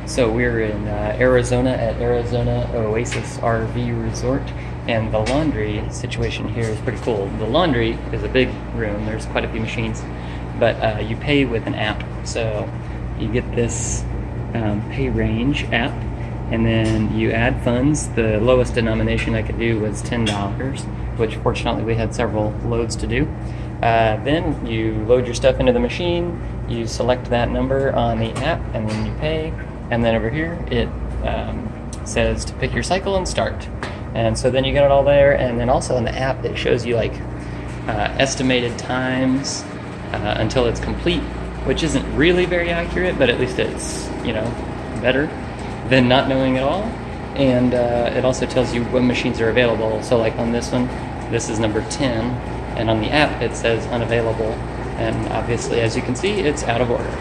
So we're in Arizona at Arizona Oasis RV Resort, and the laundry situation here is pretty cool. The laundry is a big room. There's quite a few machines, but you pay with an app. So you get this pay range app, and then you add funds. The lowest denomination I could do was $10, which fortunately we had several loads to do. Then you load your stuff into the machine, you select that number on the app, and then you pay. And then over here it says to pick your cycle and start. And so then you get it all there, and then also in the app it shows you like estimated times until it's complete, which isn't really very accurate, but at least it's, better than not knowing at all. And it also tells you what machines are available. So like on this one, this is number 10, and on the app it says unavailable, and obviously, as you can see, it's out of order.